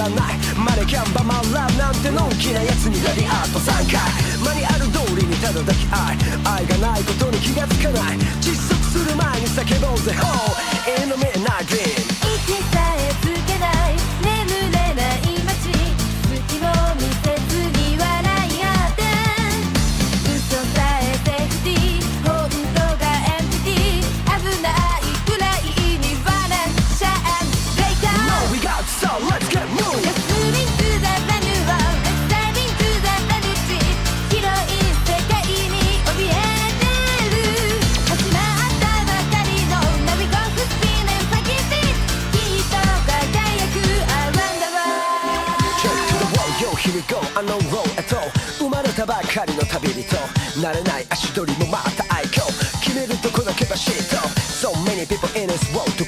らないマネキャンバマンラブなんてのんきなやつにラディアート3回マニュアル通りにただ抱き愛がないことに気がつかない窒息する前に叫ぼうぜ Oh in the midnight dream 息さえつけない眠れない街隙も見せずに笑い合って嘘さえセーフティー本当がエンプティー危ないくらいにバランシャンブレイカー No we got so let's get moving Just moving to the brand new world Let's dive into the brand new street 広い世界に怯えてる始まったばかりの Now we go to spin and funky beat きっと輝く Around the world Check to the wall yo here we go あのローへと生まれたばかりの旅人慣れない足取りもまた愛嬌決めるとこだけバシッと So many people in this world to